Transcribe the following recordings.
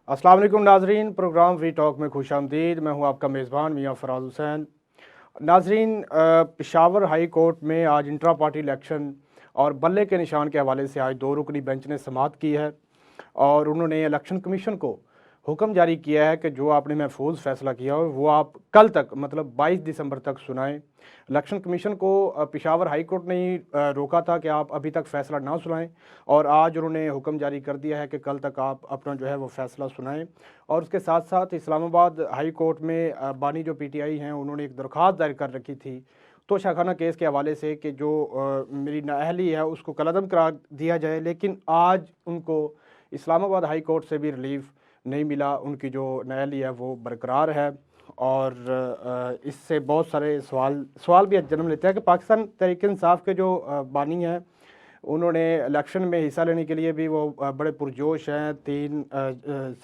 अस्सलाम वालेकुम नाजरीन, प्रोग्राम वी टॉक में खुश आमदीद। मैं हूं आपका मेज़बान मियां फराज हुसैन। नाजरीन, पेशावर हाई कोर्ट में आज इंट्रा पार्टी इलेक्शन और बल्ले के निशान के हवाले से आज 2 रुकनी बेंच ने समाअत की है और उन्होंने इलेक्शन कमीशन को हुक्म जारी किया है कि जो आपने महफूज फ़ैसला किया हो वो आप कल तक मतलब 22 दिसंबर तक सुनाएं। इलेक्शन कमीशन को पेशावर हाई कोर्ट ने ही रोका था कि आप अभी तक फ़ैसला ना सुनाएं और आज उन्होंने हुक्म जारी कर दिया है कि कल तक आप अपना जो है वो फ़ैसला सुनाएं। और उसके साथ साथ इस्लामाबाद हाई कोर्ट में बानी जो पीटीआई हैं उन्होंने एक दरख्वास्त दायर कर रखी थी तोशाखाना केस के हवाले से कि जो मेरी नाअहली है उसको कलअदम करार दिया जाए, लेकिन आज उनको इस्लामाबाद हाई कोर्ट से भी रिलीफ नहीं मिला। उनकी जो नाअहली है वो बरकरार है और इससे बहुत सारे सवाल भी जन्म लेते हैं कि पाकिस्तान तहरीक इंसाफ के जो बानी हैं उन्होंने इलेक्शन में हिस्सा लेने के लिए भी वो बड़े पुरजोश हैं। 3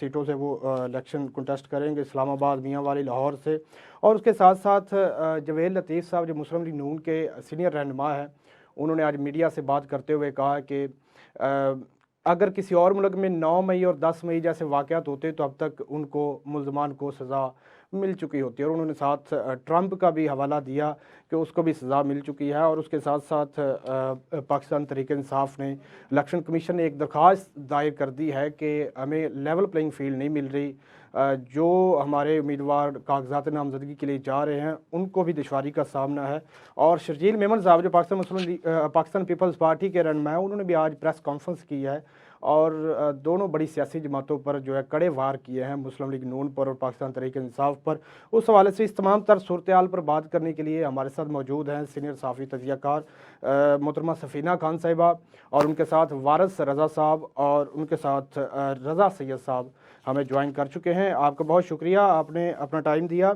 सीटों से वो इलेक्शन कंटेस्ट करेंगे, इस्लामाबाद, मियांवाली, लाहौर से। और उसके साथ साथ जवेद लतीफ़ साहब जो मुस्लिम लीग नून के सीनियर रहनुमा हैं, उन्होंने आज मीडिया से बात करते हुए कहा कि अगर किसी और मुल्क में 9 मई और 10 मई जैसे वाक़यात होते तो अब तक उनको मुल्ज़मान को सज़ा मिल चुकी होती है। और उन्होंने साथ ट्रंप का भी हवाला दिया कि उसको भी सज़ा मिल चुकी है। और उसके साथ साथ पाकिस्तान तहरीक इंसाफ ने इलेक्शन कमीशन ने एक दरख्वास्त दायर कर दी है कि हमें लेवल प्लेइंग फील्ड नहीं मिल रही। जो हमारे उम्मीदवार कागजात नामजदगी के लिए जा रहे हैं उनको भी दुश्वारी का सामना है। और शर्जील मेमन साहब जो पाकिस्तान पीपल्स पार्टी के रहनुमा हैं, उन्होंने भी आज प्रेस कॉन्फ्रेंस की है और दोनों बड़ी सियासी जमातों पर जो है कड़े वार किए हैं, मुस्लिम लीग नून पर और पाकिस्तान तहरीक इंसाफ पर। उस हवाले से इस तमाम तर सूरत हाल पर बात करने के लिए हमारे साथ मौजूद हैं सीनियर साफ़ी तजियाकार मोहतरमा सफ़ीना खान साहिबा और उनके साथ वारिस रज़ा साहब और उनके साथ रज़ा सैयद साहब हमें ज्वाइन कर चुके हैं। आपका बहुत शुक्रिया, आपने अपना टाइम दिया।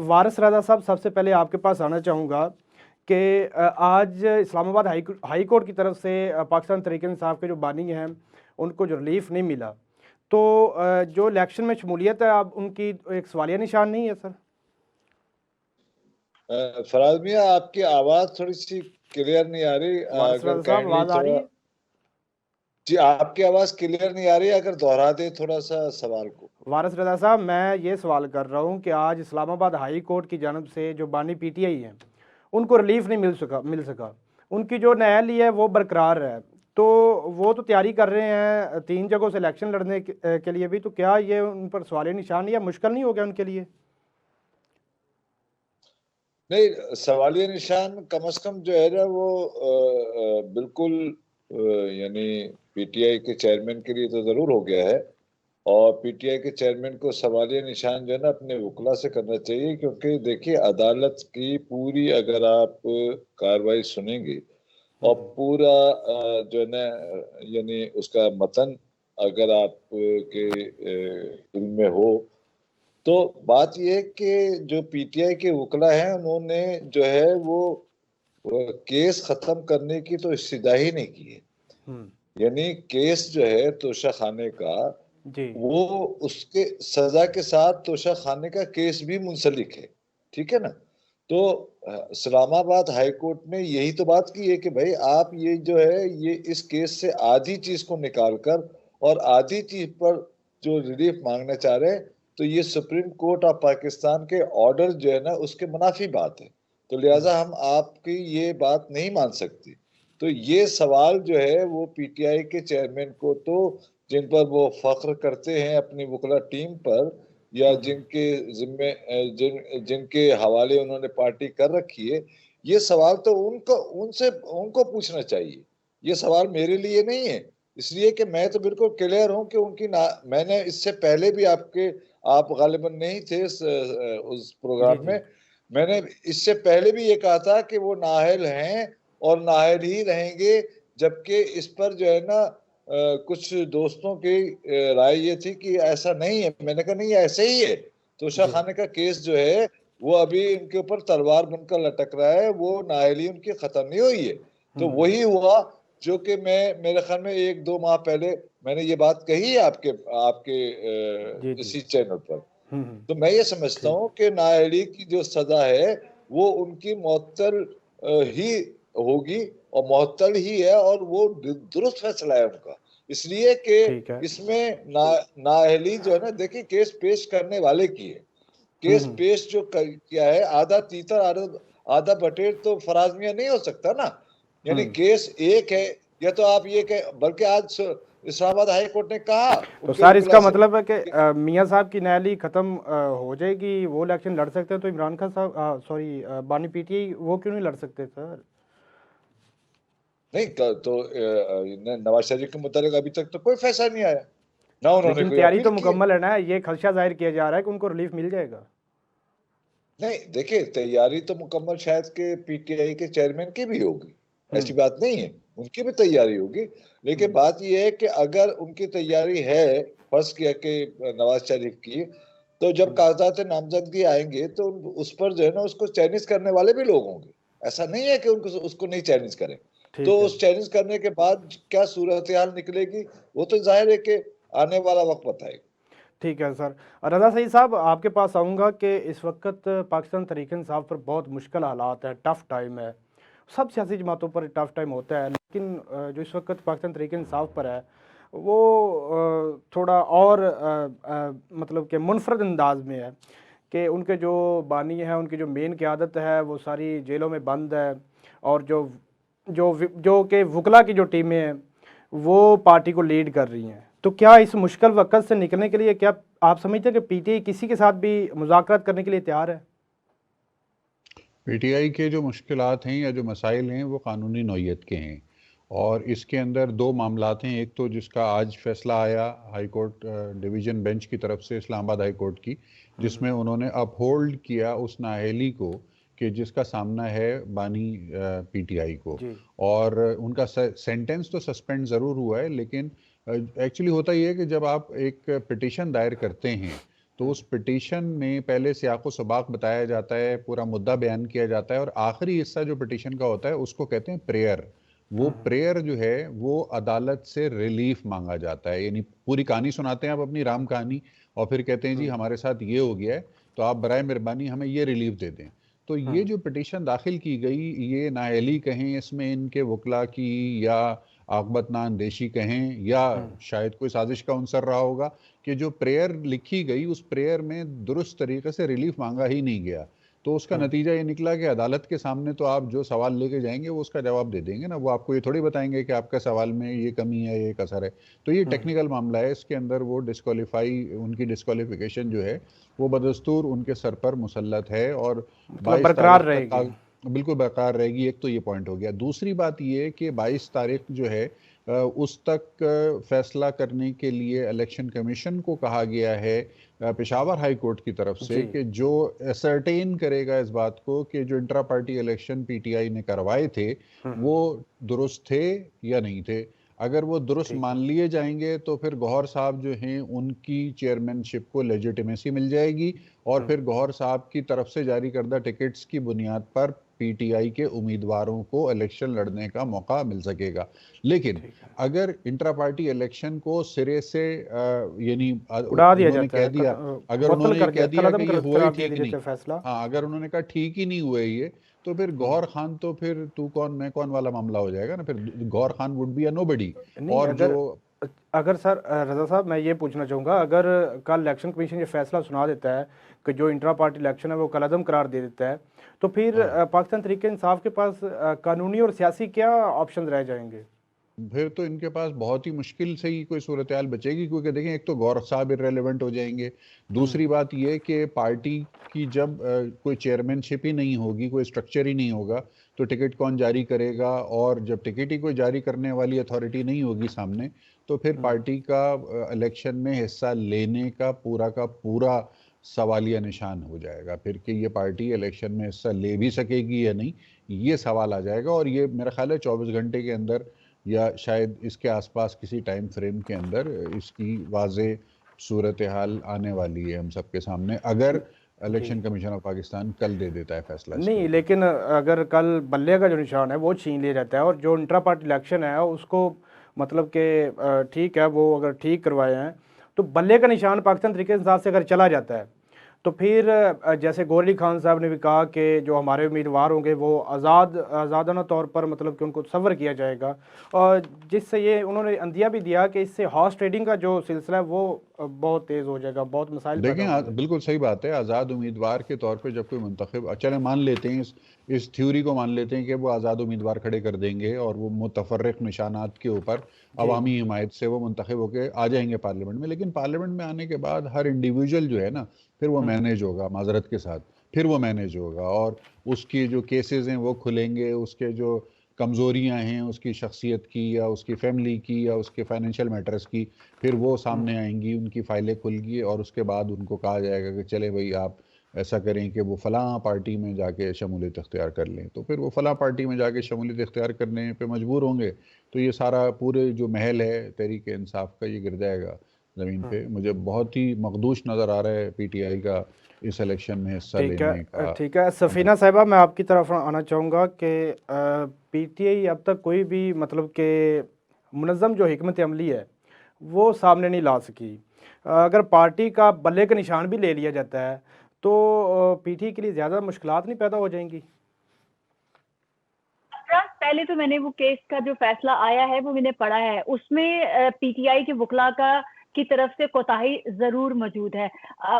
वारिस रज़ा साहब, सबसे पहले आपके पास आना चाहूँगा कि आज इस्लामाबाद हाई कोर्ट की तरफ से पाकिस्तान तहरीक इंसाफ के जो बानी हैं उनको जो रिलीफ नहीं मिला, तो जो इलेक्शन में शमूलियत है अब उनकी एक सवालिया निशान नहीं है सर? फराज मियाँ, आपकी आवाज थोड़ी सी क्लियर नहीं आ रही। वारिस अगर रज़ा साहब, काइंडली आवाज़ आ रही थोड़ा, है? जी आपकी आवाज क्लियर नहीं आ रही, अगर दोहरा दे थोड़ा सा सवाल को। वारिस रज़ा साहब, मैं ये सवाल कर रहा हूँ कि आज इस्लामाबाद हाई कोर्ट की जानब से जो बानी पीटीआई हैं उनको रिलीफ नहीं मिल सका। उनकी जो न्यायालय है वो बरकरार है, तो वो तो तैयारी कर रहे हैं 3 जगहों से इलेक्शन लड़ने के लिए भी। तो क्या ये उन पर सवाल निशान या मुश्किल नहीं हो गया उनके लिए? नहीं, सवालिया निशान कम से कम जो है ना वो बिल्कुल यानी पीटीआई के चेयरमैन के लिए तो जरूर हो गया है। और पीटीआई के चेयरमैन को सवालिया निशान जो है ना अपने वकला से करना चाहिए, क्योंकि देखिए अदालत की पूरी अगर आप कार्रवाई सुनेंगे और पूरा जो है ना यानी उसका मतन अगर आप के इल्म में हो, तो बात यह है कि जो पीटीआई के वकला हैं उन्होंने जो है वो केस खत्म करने की तो इस्तदा ही नहीं की है। यानी केस जो है तोशा खाने का, जी। वो उसके सजा के साथ तोशा खाने का केस भी मुंसलिक है। ठीक है ना? तो इस्लामाबाद हाई कोर्ट ने यही तो बात की है कि भाई आप ये जो है ये इस केस से आधी चीज को निकाल कर और आधी चीज पर जो रिलीफ मांगना चाह रहे हैं, तो ये सुप्रीम कोर्ट ऑफ पाकिस्तान के ऑर्डर जो है ना उसके मुनाफी बात है। तो लिहाजा हम आपकी ये बात नहीं मान सकती। तो ये सवाल जो है वो पीटीआई के चेयरमैन को, तो जिन पर वो फख्र करते हैं अपनी वकला टीम पर, या जिनके जिम्मे जिनके हवाले उन्होंने पार्टी कर रखी है, ये सवाल तो उनको उनसे उनको पूछना चाहिए। ये सवाल मेरे लिए नहीं है, इसलिए कि मैं तो बिल्कुल क्लियर हूं कि उनकी मैंने इससे पहले भी आप गालिबन नहीं थे उस जी प्रोग्राम जी। में, मैंने इससे पहले भी ये कहा था कि वो नाअहल हैं और नाअहल ही रहेंगे। जबकि इस पर जो है ना कुछ दोस्तों की राय ये थी कि ऐसा नहीं है। मैंने कहा नहीं, ऐसे ही है। तोशा जी। खाने का केस जो है वो अभी इनके ऊपर तलवार बनकर लटक रहा है, वो नाअहली उनकी खत्म नहीं हुई है। तो वही हुआ जो कि मैं मेरे ख्याल में 1-2 माह पहले मैंने ये बात कही है आपके आपके जी जी। इसी चैनल पर। हम्म। तो मैं ये समझता ठीक। हूँ कि नाअहली की जो सजा है वो उनकी मुअत्तल ही होगी, और मुअत्तल ही है, और वो दुरुस्त फैसला है उनका। इसलिए ठीक है। कि इसमें नाअहली जो है ना, देखिए केस पेश करने वाले की है। केस हम्म। पेश जो किया है, आधा तीतर आधा बटेर तो फराज मियां नहीं हो सकता ना। यानी हम्म। केस एक है। या तो आप ये कह, बल्कि आज इस्लामाबाद हाई कोर्ट ने कहा तो उनके सर वकीला इसका से मतलब है कि कि मियां साहब की नैली खत्म हो जाएगी, वो इलेक्शन लड़ सकते हैं, तो इमरान खान साहब सॉरी बानी पीटीआई वो क्यों नहीं लड़ सकते सर? नहीं तो नवाज शरीफ के मुताबिक अभी तक तो कोई फैसला नहीं आया, ना उन्होंने लेकिन कोई तैयारी अपील तो की है। मुकम्मल है ना, ये खदशा जाहिर किया जा रहा है कि उनको रिलीफ मिल जाएगा। नहीं देखिए, तैयारी तो मुकम्मल शायद के पीटीआई के चेयरमैन की भी होगी, ऐसी हम्म। बात नहीं है, उनकी भी तैयारी होगी। लेकिन हम्म। बात यह है कि अगर उनकी तैयारी है, फर्ज किया कि नवाज शरीफ की, तो जब हम्म। कागजात नामजदगी आएंगे तो उस पर जो है ना, उसको चैलेंज करने वाले भी लोग होंगे। ऐसा नहीं है कि उनको उसको नहीं चैलेंज करें। तो ठीक है। उस चैलेंज करने के बाद क्या सूरत हाल निकलेगी, वो तो जाहिर है कि आने वाला वक्त बताएगा। ठीक है सर। रज़ा सईद साहब आपके पास आऊँगा कि इस वक्त पाकिस्तान तहरीक इंसाफ पर बहुत मुश्किल हालात है, टफ़ टाइम है, सब सियासी जमातों पर टफ़ टाइम होता है, लेकिन जो इस वक्त पाकिस्तान तहरीक इंसाफ पर है वो थोड़ा और मतलब कि मुनफरद अंदाज में है कि उनके जो बानी हैं, उनकी जो मेन क़यादत है वो सारी जेलों में बंद है, और जो कि वकला की जो टीमें हैं वो पार्टी को लीड कर रही हैं। तो क्या इस मुश्किल वक़्त से निकलने के लिए क्या आप समझते हैं कि पीटीआई किसी के साथ भी मुज़ाकरात करने के लिए तैयार है? पीटीआई के जो मुश्किलात हैं या जो मसाइल हैं वो कानूनी नौइयत के हैं, और इसके अंदर दो मामलात हैं। एक तो जिसका आज फैसला आया हाई कोर्ट डिवीज़न बेंच की तरफ से, इस्लामाबाद हाई कोर्ट की, जिसमें उन्होंने अपहोल्ड किया उस नाअहली को कि जिसका सामना है बानी पीटीआई को। जी। और उनका सेंटेंस तो सस्पेंड ज़रूर हुआ है, लेकिन एक्चुअली होता ये है कि जब आप एक पिटिशन दायर करते हैं तो उस पिटीशन में पहले सियाक़ो सबाक़ बताया जाता है, पूरा मुद्दा बयान किया जाता है, और आखिरी हिस्सा जो पिटीशन का होता है उसको कहते हैं प्रेयर। वो प्रेयर जो है वो अदालत से रिलीफ मांगा जाता है, यानी पूरी कहानी सुनाते हैं आप अपनी राम कहानी, और फिर कहते हैं जी हमारे साथ ये हो गया है, तो आप बराए मेहरबानी हमें ये रिलीफ दे दें। तो ये जो पिटीशन दाखिल की गई, ये नाअहली कहें इसमें इनके वकला की, या आकबत ना अंदेशी कहें, या शायद कोई साजिश का अंसर रहा होगा, कि जो प्रेयर लिखी गई उस प्रेयर में दुरुस्त तरीके से रिलीफ मांगा ही नहीं गया। तो उसका नतीजा ये निकला कि अदालत के सामने तो आप जो सवाल लेके जाएंगे वो उसका जवाब दे देंगे ना, वो आपको ये थोड़ी बताएंगे कि आपका सवाल में ये कमी है, ये कसर है। तो ये टेक्निकल मामला है, इसके अंदर वो उनकी डिस्क्वालिफिकेशन जो है वो बदस्तूर उनके सर पर मुसल्लत है, और मतलब 22 बरकरार तारीख रहेगी। तक बिल्कुल बरकरार रहेगी। एक तो ये पॉइंट हो गया। दूसरी बात ये कि 22 तारीख जो है उस तक फैसला करने के लिए इलेक्शन कमीशन को कहा गया है पेशावर हाई कोर्ट की तरफ से, जी। कि जो असरटेन करेगा इस बात को कि जो इंट्रा पार्टी इलेक्शन पीटीआई ने करवाए थे वो दुरुस्त थे या नहीं थे। अगर वो दुरुस्त ठीक मान है। लिए जाएंगे तो फिर गौहर साहब जो हैं उनकी चेयरमैनशिप को लेजिटिमेसी मिल जाएगी, और फिर गौहर साहब की तरफ से जारी करदा टिकट्स की बुनियाद पर पीटीआई के उम्मीदवारों को इलेक्शन लड़ने का मौका मिल सकेगा। लेकिन ठीक है। अगर इंट्रा पार्टी इलेक्शन को सिरे से यानी उड़ा दिया उन्होंने जाता कह है, दिया, अगर मुअत्तल उन्होंने ये कर कह दिया, दिया कलअदम कि ये हुआ ही करा ठीक दे नहीं, देते फैसला। हाँ, अगर उन्होंने कहा ठीक ही नहीं हुआ ये, तो फिर गौहर खान तो फिर तू कौन मैं कौन वाला मामला हो जाएगा ना, फिर Gauhar Khan would be a nobody. नहीं, और जो अगर अगर सर रज़ा साहब मैं ये पूछना चाहूँगा, अगर कल इलेक्शन कमीशन ये फैसला सुना देता है कि जो इंट्रा पार्टी इलेक्शन है वो कलअदम करार दे देता है, तो फिर हाँ, पाकिस्तान तहरीक इंसाफ के पास कानूनी और सियासी क्या ऑप्शन रह जाएंगे? फिर तो इनके पास बहुत ही मुश्किल से ही कोई सूरत हाल बचेगी, क्योंकि देखें एक तो गौर साहब इरेलीवेंट हो जाएंगे। दूसरी बात यह कि पार्टी की जब कोई चेयरमैनशिप ही नहीं होगी, कोई स्ट्रक्चर ही नहीं होगा, तो टिकट कौन जारी करेगा, और जब टिकट ही कोई जारी करने वाली अथॉरिटी नहीं होगी सामने, तो फिर पार्टी का इलेक्शन में हिस्सा लेने का पूरा सवालिया निशान हो जाएगा फिर, कि ये पार्टी इलेक्शन में हिस्सा ले भी सकेगी या नहीं, ये सवाल आ जाएगा। और ये मेरा ख्याल है 24 घंटे के अंदर या शायद इसके आसपास किसी टाइम फ्रेम के अंदर इसकी वाज़े सूरत हाल आने वाली है हम सबके सामने, अगर जी। इलेक्शन कमीशन ऑफ पाकिस्तान कल दे देता है फैसला इसके नहीं, ऊपर। लेकिन अगर कल बल्ले का जो निशान है वो छीन लिया जाता है, और जो इंट्रा पार्टी इलेक्शन है उसको मतलब कि ठीक है वो अगर ठीक करवाए हैं, तो बल्ले का निशान पाकिस्तान तरीके इंसाफ से अगर चला जाता है तो फिर जैसे गौहर अली खान साहब ने भी कहा कि जो हमारे उम्मीदवार होंगे वो आज़ादाना तौर पर मतलब कि उनको सफ़र किया जाएगा, और जिससे ये उन्होंने अंदिया भी दिया कि इससे हॉर्स ट्रेडिंग का जो सिलसिला है वो बहुत तेज़ हो जाएगा, बहुत मसाइल पैदा देखें होंगे। बिल्कुल सही बात है। आज़ाद उम्मीदवार के तौर पे जब कोई मुंतखब, चले मान लेते हैं इस थ्योरी को मान लेते हैं कि वो आज़ाद उम्मीदवार खड़े कर देंगे और वो मुतफर्रिक निशानात के ऊपर जी अवामी हिमायत से वो मुंतखब होकर आ जाएंगे पार्लियामेंट में। लेकिन पार्लियामेंट में आने के बाद हर इंडिविजुअल जो है ना, फिर वो मैनेज होगा, माजरत के साथ फिर वो मैनेज होगा, और उसकी जो केसेस हैं वो खुलेंगे, उसके जो कमज़ोरियाँ हैं उसकी शख्सियत की या उसकी फैमिली की या उसके फाइनेंशियल मैटर्स की, फिर वो सामने आएंगी, उनकी फाइलें खुलगी, और उसके बाद उनको कहा जाएगा कि चले भाई आप ऐसा करें कि वो फ़लाँ पार्टी में जाके शमूलियत इख्तियार कर लें। तो फिर वो फ़लाँ पार्टी में जाके शमूलियत इख्तियार करने पे मजबूर होंगे। तो ये सारा पूरे जो महल है तहरीक इंसाफ का, ये गिर जाएगा ज़मीन पे। मुझे बहुत ही मखदूश नज़र आ रहा है पीटीआई का इस इलेक्शन में हिस्सा लेने का। ठीक है सफ़ीना साहिबा, मैं आपकी तरफ आना चाहूँगा कि पीटीआई अब तक कोई भी मतलब कि मुनज़्ज़म जो हिकमत अमली है वो सामने नहीं ला सकी। अगर पार्टी का बल्ले का निशान भी ले लिया जाता है तो पीटीआई के लिए ज़्यादा मुश्किलात नहीं पैदा हो जाएंगी? पहले तो मैंने वो केस का जो फैसला आया है वो मैंने पढ़ा है, उसमें पीटीआई के वकला की तरफ से कोताही जरूर मौजूद है।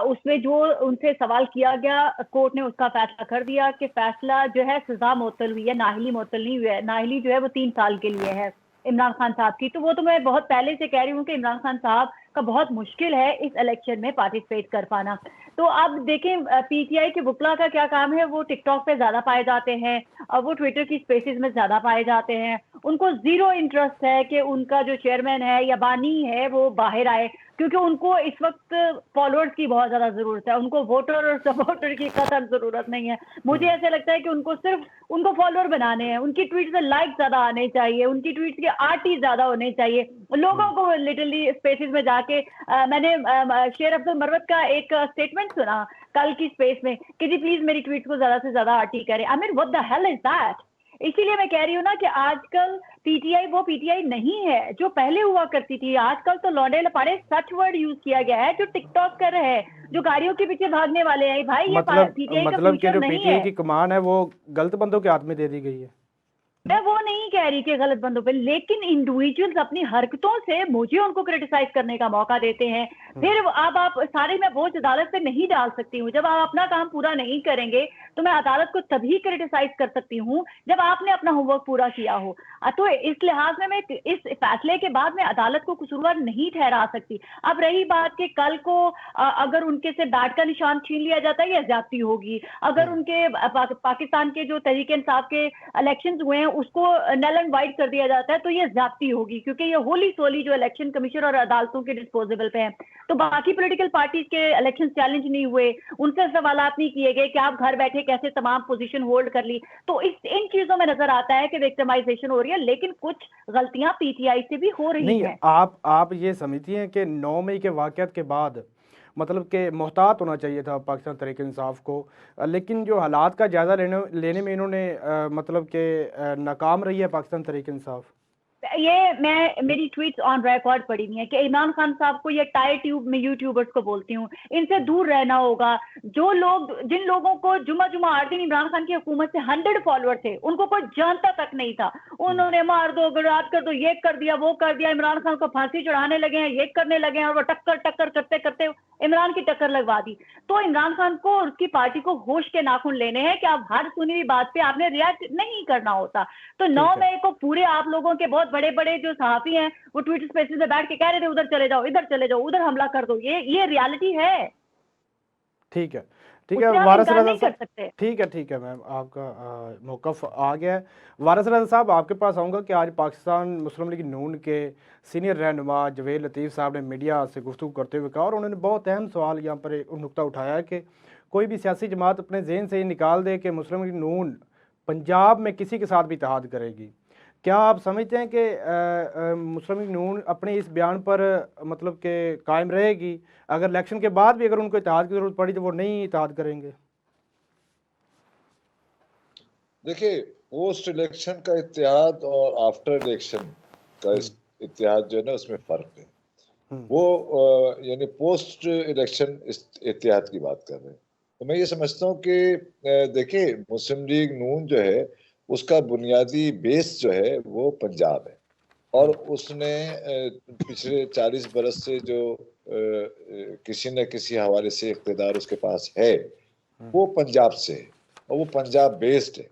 उसमें जो उनसे सवाल किया गया, कोर्ट ने उसका फैसला कर दिया कि फैसला जो है सजा मुअत्तल हुई है, नाहली मुअत्तल नहीं हुई है। नाहली जो है वो 3 साल के लिए है इमरान खान साहब की। तो वो तो मैं बहुत पहले से कह रही हूँ कि इमरान खान साहब का बहुत मुश्किल है इस इलेक्शन में पार्टिसिपेट कर पाना। तो अब देखें पीटीआई के वकला का क्या काम है, वो टिकटॉक पे ज्यादा पाए जाते हैं, वो ट्विटर की स्पेसेस में ज्यादा पाए जाते हैं। उनको जीरो इंटरेस्ट है कि उनका जो चेयरमैन है या बानी है वो बाहर आए, क्योंकि उनको इस वक्त फॉलोअर्स की बहुत ज्यादा जरूरत है, उनको वोटर और सपोर्टर की कतई जरूरत नहीं है। मुझे ऐसा लगता है कि उनको सिर्फ उनको फॉलोअर बनाने हैं, उनकी ट्वीट से लाइक ज्यादा आने चाहिए, उनकी ट्वीट के आर्टी ज्यादा होने चाहिए। लोगों को लिटरली स्पेसेस में जाके मैंने शेर अब्दुल मरवत का एक स्टेटमेंट सुना कल की स्पेस में कि जी प्लीज मेरी ट्वीट को ज्यादा से ज्यादा आर्टी करें। I mean what the hell is that? इसीलिए मैं कह रही हूँ ना कि आजकल पीटीआई वो पीटीआई नहीं है जो पहले हुआ करती थी। आजकल तो लौंडे लपाड़े सच वर्ड यूज किया गया है, जो टिकटॉक कर रहे हैं, जो गाड़ियों के पीछे भागने वाले हैं। भाई ये पीटीआई का मतलब कि फ्यूचर जो नहीं पीटीआई है। की कमान है वो गलत बंदों के हाथ में दे दी गई है। मैं वो नहीं कह रही कि गलत बंदों पे, लेकिन इंडिविजुअल्स अपनी हरकतों से मुझे उनको क्रिटिसाइज करने का मौका देते हैं। फिर अब आप सारे, मैं बोझ अदालत पे नहीं डाल सकती हूँ। जब आप अपना काम पूरा नहीं करेंगे तो मैं अदालत को तभी क्रिटिसाइज कर सकती हूँ जब आपने अपना होमवर्क पूरा किया हो। तो इस लिहाज में मैं इस फैसले के बाद मैं अदालत को कसूरवार नहीं ठहरा सकती। अब रही बात कि कल को अगर उनके से बैट का निशान छीन लिया जाता है, यह ज्यादती होगी। अगर उनके पाकिस्तान के जो तहरीक इंसाफ के इलेक्शंस हुए हैं उसको नल एंड वाइट कर दिया जाता है, तो ये ज्यादती होगी, क्योंकि ये होली सोली जो इलेक्शन कमीशन और अदालतों के डिस्पोजेबल पे है। तो बाकी पॉलिटिकल पार्टीज के इलेक्शन चैलेंज नहीं हुए, उनसे सवालात नहीं किए गए कि आप घर बैठे कैसे तमाम पोजीशन होल्ड कर ली। तो इन चीजों में नजर आता है कि विक्टिमाइजेशन हो रही है, लेकिन कुछ गलतियां पीटीआई से भी हो रही नहीं, हैं। आप ये समझती हैं कि 9 मई के वाक़यात के बाद मतलब कि मोहतात होना चाहिए था पाकिस्तान तहरीक इंसाफ को, लेकिन जो हालात का जायज़ा लेने में इन्होंने मतलब कि नाकाम रही है पाकिस्तान तहरीक इंसाफ? ये मैं मेरी ट्वीट्स ऑन रिकॉर्ड पड़ी नहीं है कि इमरान खान साहब को, ये टायर ट्यूब में यूट्यूबर्स को बोलती हूँ, इनसे दूर रहना होगा। जो लोग, जिन लोगों को जुमा हर दिन इमरान खान की हुकूमत से 100 फॉलोअर थे, उनको कोई जानता तक नहीं था, उन्होंने मार दो गिरात कर दो, ये कर दिया वो कर दिया, इमरान खान को फांसी चढ़ाने लगे हैं, ये करने लगे हैं, और वो टक्कर टक्कर करते करते इमरान की टक्कर लगवा दी। तो इमरान खान को और उसकी पार्टी को होश के नाखून लेने हैं कि आप हर सुनी हुई बात पे आपने रिएक्ट नहीं करना होता। तो 9 मई को पूरे आप लोगों के बहुत बड़े बड़े जो सहाफी हैं वो ट्विटर स्पेसेस में बैठ के कह रहे थे उधर चले जाओ, इधर चले जाओ, उधर हमला कर दो, ये रियलिटी है। ठीक है, उससे आप वारिस इनकार रज़ा नहीं कर साहब, सकते। ठीक है मैम, आपका मौक़िफ़ आ गया है। वारिस रज़ा साहब, आपके पास आऊँगा कि आज पाकिस्तान मुस्लिम लीग नून के सीनियर रहनुमा जवेद लतीफ़ साहब ने मीडिया से गुफ्तगू करते हुए कहा, और उन्होंने बहुत अहम सवाल यहाँ पर एक नुक्ता उठाया है कि कोई भी सियासी जमात अपने ज़हन से ये निकाल दे कि मुस्लिम लीग नून पंजाब में किसी के साथ भी इत्तेहाद करेगी। क्या आप समझते हैं कि मुस्लिम लीग नून अपने इस बयान पर मतलब कि कायम रहेगी? अगर इलेक्शन के बाद भी अगर उनको इत्तेहाद की ज़रूरत पड़ी तो वो नहीं इत्तेहाद करेंगे? देखिए, पोस्ट इलेक्शन का इत्तेहाद और आफ्टर इलेक्शन का इत्तेहाद जो है ना, उसमें फर्क है। वो यानी पोस्ट इलेक्शन इत्तेहाद की बात कर रहे हैं। तो मैं ये समझता हूँ कि देखिए मुस्लिम लीग नून जो है उसका बुनियादी बेस जो है वो पंजाब है, और उसने पिछले 40 बरस से जो किसी न किसी हवाले से इख्तिदार उसके पास है वो पंजाब से है, और वो पंजाब बेस्ड है।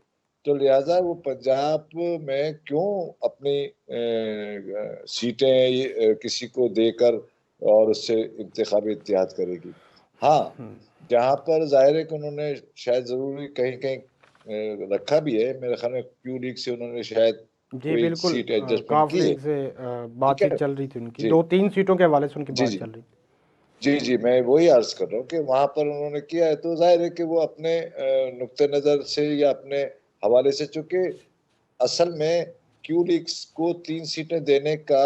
तो लिहाजा वो पंजाब में क्यों अपनी सीटें किसी को देकर और उससे इंतखाबी इत्तेहाद करेगी। हाँ, जहाँ पर जाहिर है कि उन्होंने शायद जरूरी कहीं कहीं रखा भी है, मेरे ख्याल में क्यू लीग से उन्होंने शायद जी कोई बिल्कुल, सीट एडजस्टमेंट काफ की है। लीग से ठीक है, बातचीत चल रही थी उनकी, जी 2-3 सीटों के हवाले से उनकी जी बात जी चल रही थी। जी जी, मैं वही अर्ज कर रहा हूँ कि वहां पर उन्होंने किया है, तो जाहिर है कि वो अपने नुक्ते नजर से या अपने हवाले से, चूंकि असल में क्यू लीग्स को 3 सीटें देने का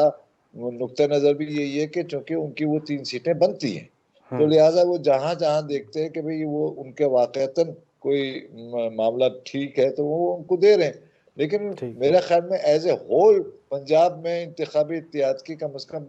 नुक्ता नजर भी यही है कि चूंकि उनकी वो 3 सीटें बनती हैं, तो लिहाजा वो जहां जहां देखते हैं कि भाई वो उनके वाकईतन कोई मामला ठीक है तो वो उनको दे रहे हैं। लेकिन ठीक, मेरे ख्याल में एज ए होल पंजाब में इंतखाबी इत्तेहाद की कम से कम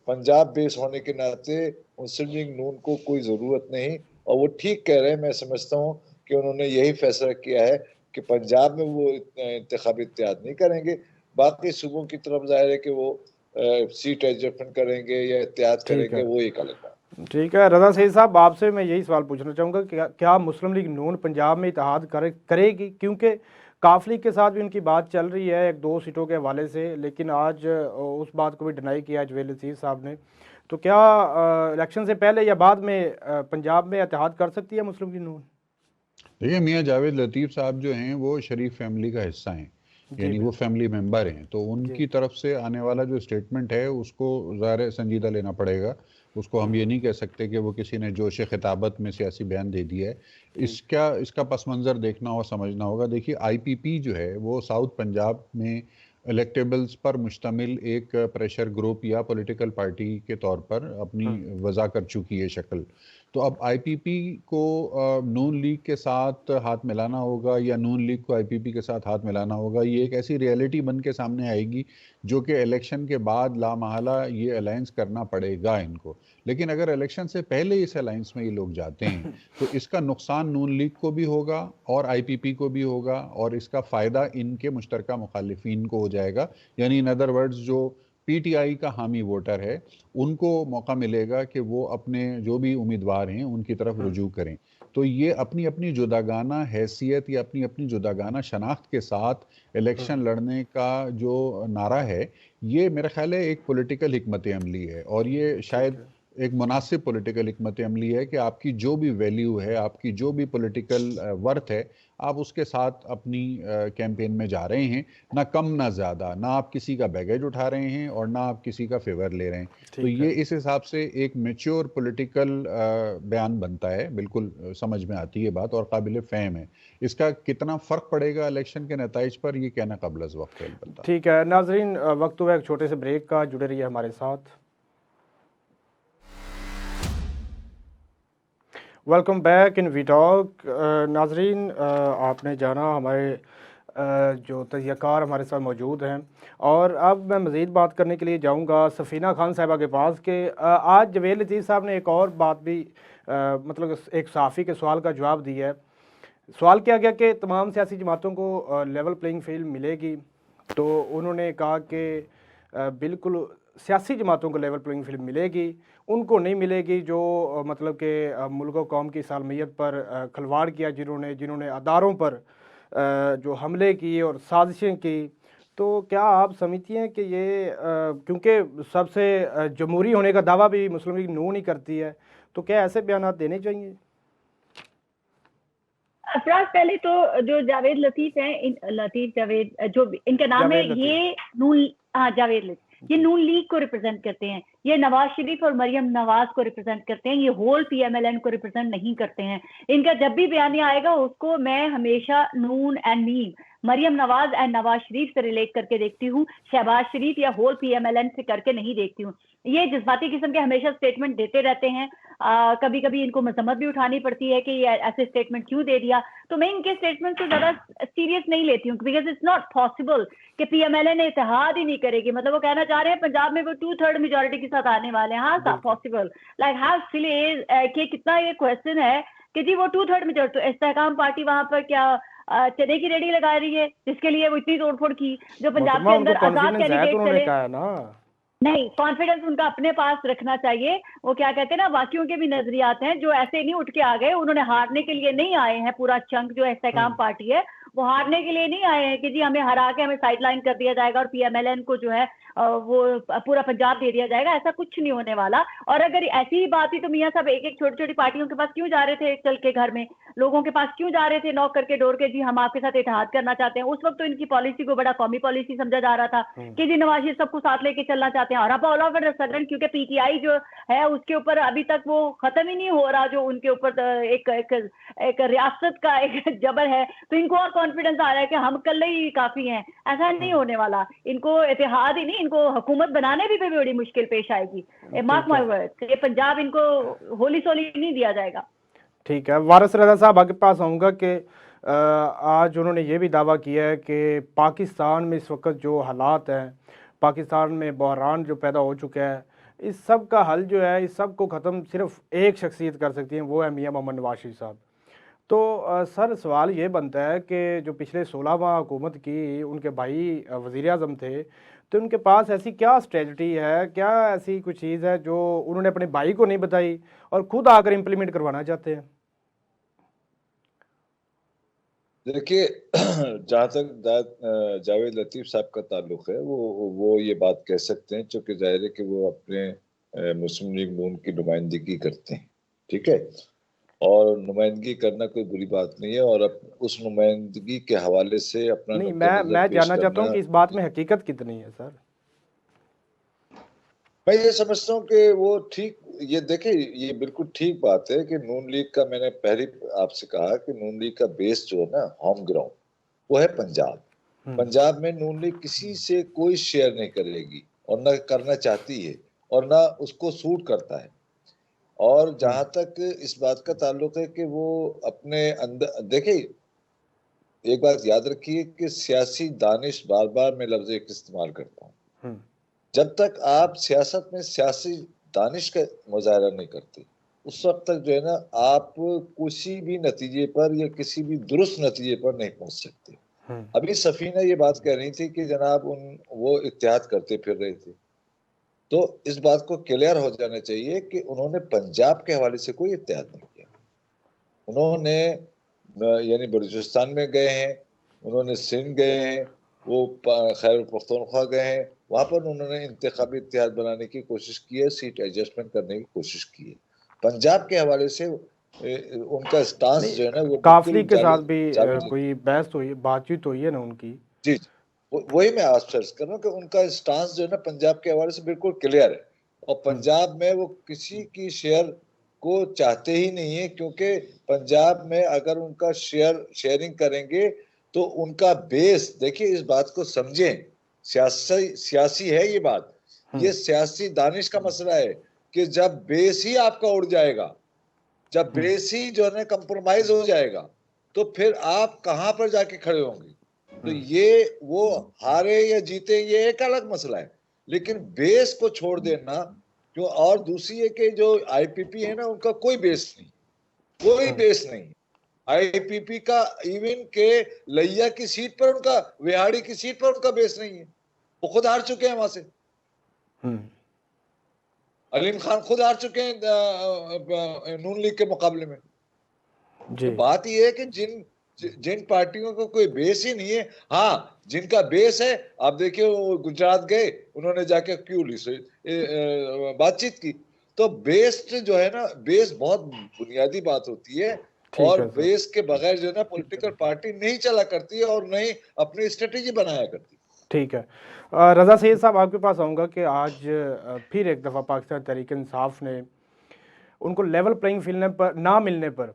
पंजाब बेस होने के नाते मुस्लिम लीग नून को कोई जरूरत नहीं, और वो ठीक कह रहे हैं। मैं समझता हूँ कि उन्होंने यही फैसला किया है कि पंजाब में वो इंतखाबी इत्तेहाद नहीं करेंगे, बाकी सूबों की तरफ जाहिर है कि वो सीट एडजस्टमेंट करेंगे या इत्तेहाद ठीक करेंगे, है। वो एक अलग बात। ठीक है रजा सईद साहब, आपसे मैं यही सवाल पूछना चाहूँगा कि क्या मुस्लिम लीग नून पंजाब में इत्तेहाद करेगी, क्योंकि काफ लीग के साथ भी उनकी बात चल रही है 1-2 सीटों के हवाले से, लेकिन आज उस बात को भी डिनाई किया जवेद लतीफ़ साहब ने। तो क्या इलेक्शन से पहले या बाद में पंजाब में इत्तेहाद कर सकती है मुस्लिम लीग नून? देखिए मियाँ जावेद लतीफ़ साहब जो हैं वो शरीफ फैमिली का हिस्सा हैं, जी यानी वो बिल्कुल। फैमिली मेंबर हैं, तो जी। उनकी तरफ से आने वाला जो स्टेटमेंट है उसको ज़ाहिर संजीदा लेना पड़ेगा। उसको हम ये नहीं कह सकते कि वो किसी ने जोश खिताबत में सियासी बयान दे दिया है। ठीक। इसका पस मंज़र देखना और समझना होगा। देखिए आईपीपी जो है वो साउथ पंजाब में इलेक्टेबल्स पर मुश्तमिल एक प्रेशर ग्रुप या पॉलिटिकल पार्टी के तौर पर अपनी वज़ा कर चुकी है शक्ल। तो अब आईपीपी को नून लीग के साथ हाथ मिलाना होगा या नून लीग को आईपीपी के साथ हाथ मिलाना होगा, ये एक ऐसी रियलिटी बन के सामने आएगी जो कि इलेक्शन के बाद लामहला ये अलायंस करना पड़ेगा इनको। लेकिन अगर इलेक्शन से पहले इस अलायंस में ये लोग जाते हैं तो इसका नुकसान नून लीग को भी होगा और आईपीपी को भी होगा, और इसका फ़ायदा इनके मुश्तरका मुखालिफिन को हो जाएगा। यानी इन अदर वर्ड्स जो पीटीआई का हामी वोटर है उनको मौका मिलेगा कि वो अपने जो भी उम्मीदवार हैं उनकी तरफ रुजू करें। तो ये अपनी अपनी जुदागाना हैसियत या अपनी अपनी जुदागाना शनाख्त के साथ इलेक्शन लड़ने का जो नारा है, ये मेरा ख्याल है एक पॉलिटिकल हिकमत अमली है, और ये ठीक शायद है। एक मुनासिब पॉलिटिकल हिकमत अमली है कि आपकी जो भी वैल्यू है, आपकी जो भी पॉलिटिकल वर्थ है, आप उसके साथ अपनी कैंपेन में जा रहे हैं, ना कम ना ज़्यादा, ना आप किसी का बैगेज उठा रहे हैं और ना आप किसी का फेवर ले रहे हैं। तो ठीक ये है। इस हिसाब से एक मैच्योर पॉलिटिकल बयान बनता है, बिल्कुल समझ में आती है बात और काबिल फ़हम है। इसका कितना फ़र्क पड़ेगा इलेक्शन के नताइज पर, ये कहना कबल अज़ वक्त है अलबत्ता। ठीक है नाजरीन, वक्त हुआ एक छोटे से ब्रेक का, जुड़े रहिए हमारे साथ। Welcome back in we talk. नाजरीन, आपने जाना हमारे जो तजज़ियाकार हमारे साथ मौजूद हैं, और अब मैं मज़ीद बात करने के लिए जाऊंगा सफ़ीना खान साहिबा के पास कि आज जवेद लतीफ़ साहब ने एक और बात भी मतलब एक सहाफ़ी के सवाल का जवाब दिया है। सवाल किया गया कि तमाम सियासी जमातों को लेवल प्लेइंग फील्ड मिलेगी, तो उन्होंने कहा कि बिल्कुल सियासी जमातों को लेवल प्लेइंग फील्ड मिलेगी, उनको नहीं मिलेगी जो मतलब कि मुल्क व कौम की सालमियत पर खिलवाड़ किया, जिन्होंने अदारों पर जो हमले किए और साजिशें की। तो क्या आप समझती हैं कि ये क्योंकि सबसे जमहूरी होने का दावा भी मुस्लिम लीग नून ही करती है, तो क्या ऐसे बयान देने चाहिए? अफराज, पहले तो जो जावेद लतीफ हैं, लतीफ जावेद जो इनका नाम है, जावेद लतीफ़। ये नून, हाँ जावेद लतीफ, ये नून लीग को रिप्रेजेंट करते हैं। ये नवाज शरीफ और मरियम नवाज को रिप्रेजेंट करते हैं। ये होल पीएमएलएन को रिप्रेजेंट नहीं करते हैं। इनका जब भी बयान आएगा उसको मैं हमेशा नून एंड मीम मरियम नवाज एंड नवाज शरीफ से रिलेट करके देखती हूँ, शहबाज शरीफ या होल PMLN से करके नहीं देखती हूँ। ये जज्बाती किस्म के हमेशा स्टेटमेंट देते रहते हैं, कभी कभी इनको मजम्मत भी उठानी पड़ती है कि ये ऐसे स्टेटमेंट क्यों दे दिया। तो मैं इनके स्टेटमेंट से ज्यादा सीरियस नहीं लेती हूँ, बिकॉज इट्स नॉट पॉसिबल कि PMLN इत्तेहाद ही नहीं करेगी। मतलब वो कहना चाह रहे हैं पंजाब में वो 2/3 मेजोरिटी के साथ आने वाले हैं। हाँ possible, like how silly is कि कितना ये क्वेश्चन है कि जी वो 2/3 मेजोरिटी, तो इस्तेहकाम पार्टी वहां पर क्या चने की रेडी लगा रही है जिसके लिए वो इतनी तोड़फोड़ की, जो पंजाब के अंदर आजाद कैंडिडेट चले। कहा है ना, नहीं, कॉन्फिडेंस उनका अपने पास रखना चाहिए। वो क्या कहते हैं ना, वाकियों के भी नजरियात हैं, जो ऐसे नहीं उठ के आ गए, उन्होंने हारने के लिए नहीं आए हैं। पूरा चंक जो इस्तेहकाम पार्टी है वो हारने के लिए नहीं आए हैं कि जी हमें हरा के हमें साइडलाइन कर दिया जाएगा और PMLN को जो है वो पूरा पंजाब दे दिया जाएगा। ऐसा कुछ नहीं होने वाला। और अगर ऐसी ही बात थी तो मियां साहब एक एक छोटी छोटी पार्टियों के पास क्यों जा रहे थे, चल के घर में लोगों के पास क्यों जा रहे थे, नॉक करके डोर के, जी हम आपके साथ इत्तेहाद करना चाहते हैं। उस वक्त तो इनकी पॉलिसी को बड़ा कौमी पॉलिसी समझा जा रहा था कि जी नवाज शरीफ सबको साथ लेके चलना चाहते हैं। और अब ऑल ओवर सडन क्योंकि PTI जो है उसके ऊपर अभी तक वो खत्म ही नहीं हो रहा, जो उनके ऊपर एक एक एक रियासत का एक जबर है, तो इनको और कॉन्फिडेंस आ रहा है कि हम कल ही काफी हैं। ऐसा नहीं होने वाला। इनको इत्तेहाद ही नहीं, इनको हुकूमत बनाने भी बड़ी मुश्किल पेश आएगी। मार्क माय वर्ड्स, ये पंजाब इनको होली सोली नहीं दिया जाएगा। ठीक है, वारिस रज़ा साहब आपके पास आऊँगा कि आज उन्होंने ये भी दावा किया है कि पाकिस्तान में इस वक्त जो हालात हैं, पाकिस्तान में बहरान जो पैदा हो चुका है, इस सब का हल जो है, इस सब को ख़त्म सिर्फ एक शख्सियत कर सकती है, वो है मियां मोहम्मद नवाज शरीफ साहब। तो सर सवाल ये बनता है कि जो पिछले 16 माह हुकूमत की उनके भाई वज़ीर आज़म थे, तो उनके पास ऐसी क्या स्ट्रेटजी है, क्या ऐसी कुछ चीज़ है जो उन्होंने अपने भाई को नहीं बताई और खुद आकर इम्प्लीमेंट करवाना चाहते हैं? देखिए जहाँ तक जावेद लतीफ़ साहब का ताल्लुक है, वो ये बात कह सकते हैं, चूँकि ज़ाहिर है कि वो अपने मुस्लिम लीग नून की नुमाइंदगी करते हैं, ठीक है, और नुमाइंदगी करना कोई बुरी बात नहीं है, और उस नुमाइंदगी के हवाले से अपना नहीं, नुक्ता नज़र मैं पेश जानना चाहता हूँ करना। कि इस बात में हकीकत कितनी है सर? मैं ये समझता हूँ कि वो ठीक, ये देखिए ये बिल्कुल ठीक बात है कि नून लीग का, मैंने पहले आपसे कहा कि नून लीग का बेस जो है ना, होम ग्राउंड, वो है पंजाब। पंजाब में नून लीग किसी से कोई शेयर नहीं करेगी और ना करना चाहती है और ना उसको सूट करता है। और जहां तक इस बात का ताल्लुक है कि वो अपने अंदर, देखिए एक बात याद रखिए कि सियासी दानिश, बार बार मैं लफ्ज एक इस्तेमाल करता हूँ, जब तक आप सियासत में सियासी दानिश का मुजाहरा नहीं करते, उस वक्त तक जो है ना, आप किसी भी नतीजे पर या किसी भी दुरुस्त नतीजे पर नहीं पहुंच सकते। अभी सफीना ये बात कह रही थी कि जनाब वो इत्तेहाद करते फिर रहे थे, तो इस बात को क्लियर हो जाना चाहिए कि उन्होंने पंजाब के हवाले से कोई इत्तेहाद नहीं किया। उन्होंने यानी बलूचिस्तान में गए हैं, उन्होंने सिंध गए हैं, वो खैबर पख्तूनख्वा गए हैं, वहां पर उन्होंने इंतखाबी इत्तेहाद बनाने की कोशिश की है, सीट एडजस्टमेंट करने की कोशिश की है। पंजाब के हवाले से उनका स्टांस जो है ना, वो काफली के साथ भी जावेद कोई बहस हुई, बातचीत हुई है ना उनकी? जी, वही मैं आपसे अर्ज कर रहा हूँ कि उनका स्टांस जो है ना, पंजाब के हवाले से बिल्कुल क्लियर है, और पंजाब में वो किसी की शेयर को चाहते ही नहीं है, क्योंकि पंजाब में अगर उनका शेयरिंग करेंगे तो उनका बेस, देखिए इस बात को समझें, सियासी है ये बात, ये सियासी दानिश का मसला है कि जब बेस ही आपका उड़ जाएगा, जब बेस ही जो है ना कंप्रोमाइज हो जाएगा, तो फिर आप कहां पर जाके खड़े होंगे। तो ये वो हारे या जीते ये एक अलग मसला है, लेकिन बेस को छोड़ देना क्यों। और दूसरी है कि जो IPP है ना, उनका कोई बेस नहीं, कोई बेस नहीं। IPP का इवन के लैया की सीट पर उनका, विहाड़ी की सीट पर उनका बेस नहीं है, वो खुद हार चुके हैं वहां से। अलीम खान खुद हार चुके हैं नून लीग के मुकाबले में। तो बात यह है कि जिन पार्टियों को कोई बेस ही नहीं है, हाँ जिनका बेस है, आप देखिए वो गुजरात गए, उन्होंने जाके क्यों बातचीत की। तो बेस जो है ना, बेस बहुत बुनियादी बात होती है, और बेस के बगैर जो है ना पॉलिटिकल पार्टी नहीं चला करती है और नहीं अपनी स्ट्रेटेजी बनाया करती। ठीक है, रज़ा सैयद साहब आपके पास आऊँगा कि आज फिर एक दफ़ा पाकिस्तान तहरीक इंसाफ ने उनको लेवल प्लेइंग फील्ड पर ना मिलने पर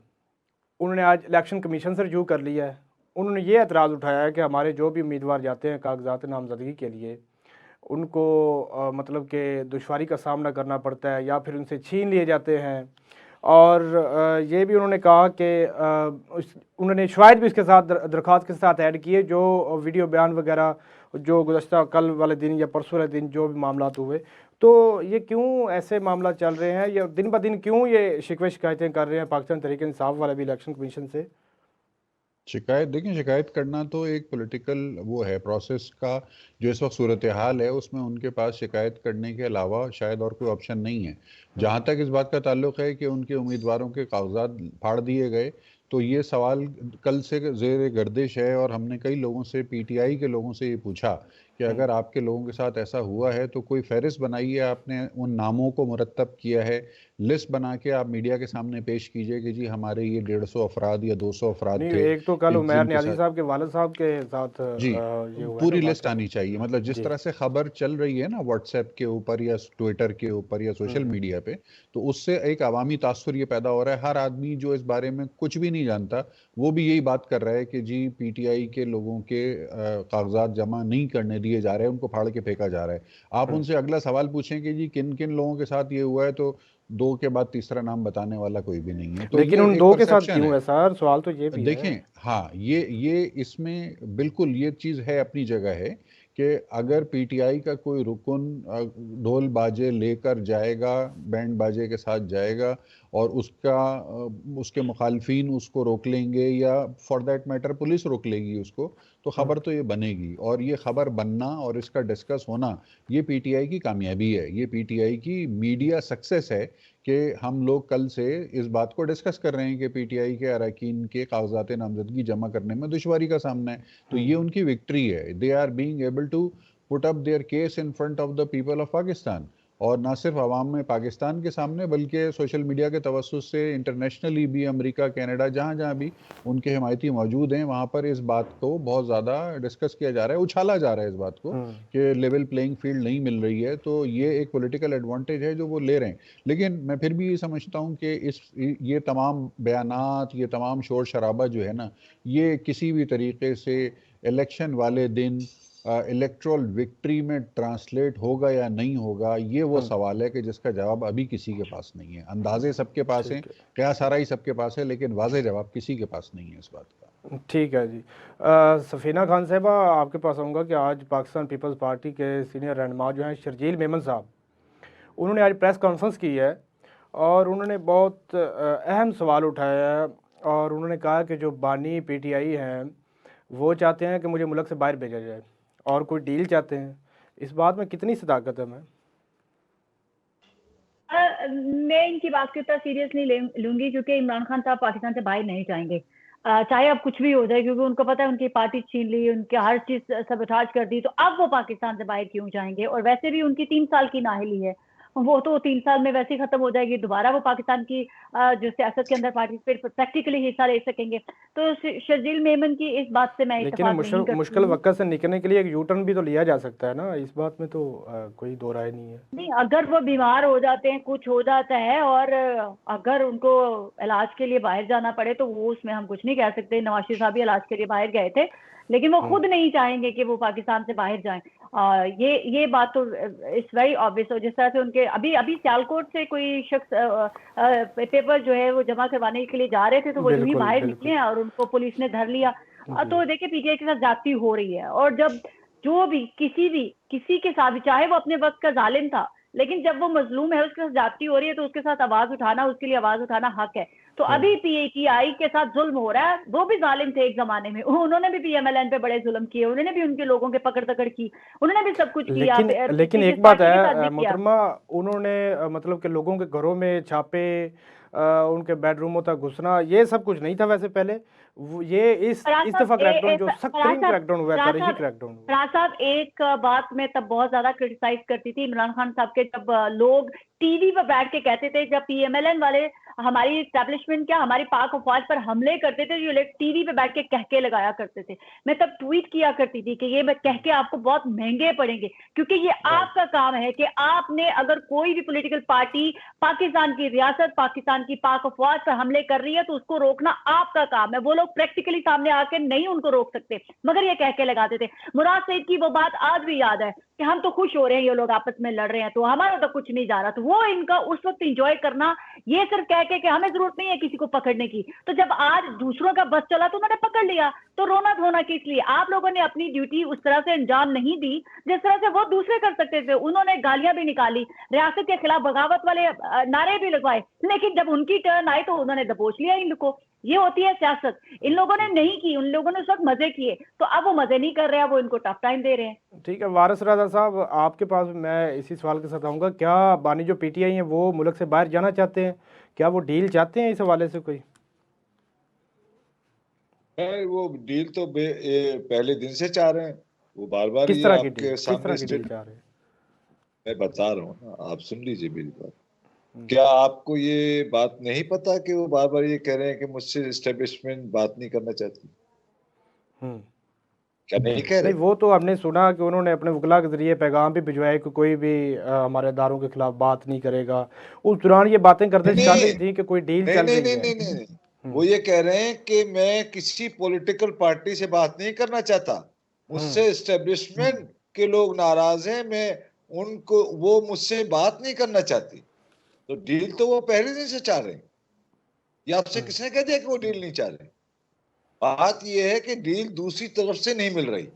उन्होंने आज इलेक्शन कमीशन से रजू कर लिया है उन्होंने ये एतराज़ उठाया है कि हमारे जो भी उम्मीदवार जाते हैं कागजात नामजदगी के लिए, उनको मतलब कि दुश्वारी का सामना करना पड़ता है या फिर उनसे छीन लिए जाते हैं। और ये भी उन्होंने कहा कि उन्होंने शवाहिद भी इसके साथ दरख्वास्त के साथ ऐड किए, जो वीडियो बयान वगैरह जो गुज़श्ता कल वाले दिन या परसों वाले दिन जो भी मामलात हुए, तो ये क्यों ऐसे मामला चल रहे हैं या दिन ब दिन क्यों ये शिकवे शिकायतें कर रहे हैं पाकिस्तान तहरीक इंसाफ वाले भी इलेक्शन कमीशन से? शिकायत देखें, शिकायत करना तो एक पॉलिटिकल वो है प्रोसेस का, जो इस वक्त सूरत हाल है उसमें उनके पास शिकायत करने के अलावा शायद और कोई ऑप्शन नहीं है। जहाँ तक इस बात का ताल्लुक है कि उनके उम्मीदवारों के कागजात फाड़ दिए गए, तो ये सवाल कल से ज़ेर गर्दिश है और हमने कई लोगों से, पीटीआई के लोगों से ये पूछा कि अगर आपके लोगों के साथ ऐसा हुआ है तो कोई फहरिस्त बनाइए, आपने उन नामों को मुरतब किया है, लिस्ट बना के आप मीडिया के सामने पेश कीजिए कि जी हमारे ये 150 अफराद या 200 अफराद नहीं, थे एक तो कल उमैर जिनके न्याजी साथ। साहब के वालिद साहब के साथ जी, ये हुआ है पूरी ना लिस्ट वाक़या। आनी चाहिए। मतलब जिस जी। तरह से खबर चल रही है ना व्हाट्सएप के ऊपर या ट्विटर के ऊपर या सोशल मीडिया पे, तो उससे एक अवामी तासुर ये पैदा हो रहा है। हर आदमी जो इस बारे में कुछ भी नहीं जानता, वो भी यही बात कर रहा है कि जी पीटीआई के लोगों के कागजात जमा नहीं करने दिए जा रहे हैं, उनको फाड़ के फेंका जा रहा है। आप उनसे अगला सवाल पूछें कि जी किन किन लोगों के साथ ये हुआ है, तो दो के बाद तीसरा नाम बताने वाला कोई भी नहीं है। तो लेकिन ये उन एक दो के साथ परसेप्शन क्यों है। है सर? सवाल तो ये भी है। देखें, हाँ, ये इसमें बिल्कुल ये चीज़ है, अपनी जगह है कि अगर पीटीआई का कोई रुकन ढोल बाजे लेकर जाएगा, बैंड बाजे के साथ जाएगा और उसके मुखालफिन उसको रोक लेंगे या फॉर दैट मैटर पुलिस रोक लेगी उसको, तो खबर तो ये बनेगी। और ये खबर बनना और इसका डिस्कस होना, ये पीटीआई की कामयाबी है, ये पीटीआई की मीडिया सक्सेस है कि हम लोग कल से इस बात को डिस्कस कर रहे हैं कि पीटीआई के अरकान के कागजात नामजदगी जमा करने में दुश्वारी का सामना है। तो ये उनकी विक्ट्री है। They are being able to put up their case in front of the people of Pakistan, और ना सिर्फ आवाम में पाकिस्तान के सामने बल्कि सोशल मीडिया के तवस्सुस से इंटरनेशनली भी, अमेरिका, कनाडा, जहाँ जहाँ भी उनके हिमायती मौजूद हैं, वहाँ पर इस बात को बहुत ज़्यादा डिस्कस किया जा रहा है, उछाला जा रहा है इस बात को कि लेवल प्लेइंग फील्ड नहीं मिल रही है। तो ये एक पॉलिटिकल एडवांटेज है जो वो ले रहे हैं। लेकिन मैं फिर भी ये समझता हूँ कि ये तमाम बयानात, ये तमाम शोर शराबा जो है ना, ये किसी भी तरीके से इलेक्शन वाले दिन इलेक्ट्रल विक्ट्री में ट्रांसलेट होगा या नहीं होगा, ये वो सवाल है कि जिसका जवाब अभी किसी के पास नहीं है। अंदाजे सबके पास हैं, क्या सारा ही सबके पास है, लेकिन वाज़ेह जवाब किसी के पास नहीं है इस बात का। ठीक है जी। सफ़ीना खान साहबा, आपके पास आऊँगा कि आज पाकिस्तान पीपल्स पार्टी के सीनियर रहनुमा जो हैं शर्जील मेमन साहब, उन्होंने आज प्रेस कॉन्फ्रेंस की है और उन्होंने बहुत अहम सवाल उठाया है और उन्होंने कहा कि जो बानी पीटीआई हैं वो चाहते हैं कि मुझे मुल्क से बाहर भेजा जाए और कोई डील चाहते हैं। इस बात में कितनी सदाकत है? मैं इनकी बात को इतना सीरियस नहीं लूंगी, क्योंकि इमरान खान साहब पाकिस्तान से बाहर नहीं जाएंगे, चाहे अब कुछ भी हो जाए, क्योंकि उनको पता है उनकी पार्टी छीन ली, उनकी हर चीज सबटाज कर दी, तो अब वो पाकिस्तान से बाहर क्यों जाएंगे? और वैसे भी उनकी 3 साल की नाअहली है, वो तो 3 साल में वैसे ही खत्म हो जाएगी, दोबारा वो पाकिस्तान की जो सियासत के अंदर पार्टिसिपेट प्रैक्टिकली हिस्सा ले सकेंगे। तो शर्जील मेमन की इस बात से मैं लेकिन इत्तेफाक नहीं करती मुश्किल हूँ। वक्त से निकलने के लिए एक यू टर्न भी तो लिया जा सकता है ना, इस बात में तो कोई दो राय नहीं है। नहीं, अगर वो बीमार हो जाते हैं, कुछ हो जाता है और अगर उनको इलाज के लिए बाहर जाना पड़े, तो वो उसमें हम कुछ नहीं कह सकते। नवाज शरीफ साहब भी इलाज के लिए बाहर गए थे, लेकिन वो खुद नहीं चाहेंगे कि वो पाकिस्तान से बाहर जाएं। ये बात तो इट्स वेरी ऑब्वियस हो। जिस तरह से उनके अभी सियालकोट से कोई शख्स पेपर जो है वो जमा करवाने के लिए जा रहे थे, तो वो यूं ही बिल्कुल, बाहर बिल्कुल। निकले और उनको पुलिस ने धर लिया। तो देखिए, पीटीआई के साथ जाती हो रही है, और जब जो भी किसी के साथ, चाहे वो अपने वक्त का जालिम था, लेकिन जब वो मजलूम है, उसके साथ जाती हो रही है, तो उसके साथ आवाज उठाना, उसके लिए आवाज उठाना हक है। तो अभी पीटीआई के साथ जुल्म हो रहा है। वो भी जालिम थे एक जमाने में, उन्होंने भी पीएमएलएन पे बड़े जुल्म किए, उन्होंने भी उनके लोगों के पकड़ तकड़ की, उन्होंने भी सब कुछ किया। लेकिन एक बात है मोहतरमा, उन्होंने मतलब कि लोगों के घरों में छापे, उनके बेडरूमों तक घुसना, ये सब कुछ नहीं था वैसे पहले। ये इस दफा क्रैकडाउन जो सख्त तरीन क्रैकडाउन हुआ, तारीखी क्रैकडाउन हुआ। फराज साहब, एक बात मैं तब बहुत ज्यादा क्रिटिसाइज करती थी इमरान खान साहब के, जब लोग टीवी पर बैठ के कहते थे, जब पीएमएलएन वाले हमारी एस्टैब्लिशमेंट क्या, हमारी पाक अफवाज पर हमले करते थे, जो लोग टीवी पे बैठ के कहके लगाया करते थे। मैं तब ट्वीट किया करती थी कि ये कहके आपको बहुत महंगे पड़ेंगे, क्योंकि ये आपका काम है कि आपने, अगर कोई भी पॉलिटिकल पार्टी पाकिस्तान की रियासत, पाकिस्तान की पाक अफवाज पर हमले कर रही है तो उसको रोकना आपका काम है। वो लोग प्रैक्टिकली सामने आके नहीं उनको रोक सकते, मगर ये कहके लगाते थे। मुराद सईद की वो बात आज भी याद है कि हम तो खुश हो रहे हैं, ये लोग आपस में लड़ रहे हैं तो हमारा तो कुछ नहीं जा रहा। तो वो इनका उस वक्त इंजॉय करना, ये सिर्फ कह के कि हमें जरूरत नहीं है किसी को पकड़ने की। तो जब आज दूसरों का बस चला तो उन्होंने पकड़ लिया, तो रोना धोना किस लिए? आप लोगों ने अपनी ड्यूटी उस तरह से अंजाम नहीं दी जिस तरह से वो दूसरे कर सकते थे। उन्होंने गालियां भी निकाली, रियासत के खिलाफ बगावत वाले नारे भी लगवाए, लेकिन जब उनकी टर्न आई तो उन्होंने दबोच लिया इनको। ये होती है सियासत। इन लोगों ने नहीं की, उन लोगों ने उस वक्त मजे किए, तो अब वो मजे नहीं कर रहे हैं, वो इनको टफ टाइम दे रहे हैं। ठीक है वारिस रजा साहब, आपके पास मैं इसी सवाल के साथ आऊँगा, क्या बानी जो पीटीआई हैं वो मुल्क से बाहर जाना चाहते हैं? क्या वो डील चाहते हैं इस हवाले से कोई? वो डील तो पहले दिन से चाह रहे हैं, वो बार बार किस ये तरह की डील, आपके किस तरह सामने की डील चाह रहे हैं? मैं बता रहा हूँ ना, आप सुन लीजिए मेरी बात। क्या आपको ये बात नहीं पता कि वो बार बार ये कह रहे हैं कि मुझसे एस्टेब्लिशमेंट बात नहीं करना चाहती? हम्म। क्या नहीं कह नहीं, रहे? वो तो हमने सुना कि उन्होंने अपने वकला के जरिए पैगाम भी भिजवाए कि कोई भी हमारे इदारों के खिलाफ बात नहीं करेगा। उस दौरान ये बातें करते नहीं चल रही थी कि कोई डील नहीं चल नहीं रही नहीं है। नहीं नहीं नहीं। वो ये कह रहे हैं कि मैं किसी पॉलिटिकल पार्टी से बात नहीं करना चाहता, मुझसे एस्टेब्लिशमेंट के लोग नाराज हैं, मैं उनको, वो मुझसे बात नहीं करना चाहती। तो डील तो वो पहले दिन से चाह रहे हैं। ये आपसे किसने कह दिया कि वो डील नहीं चाह रहे? बात ये है कि डील दूसरी तरफ से नहीं मिल रही।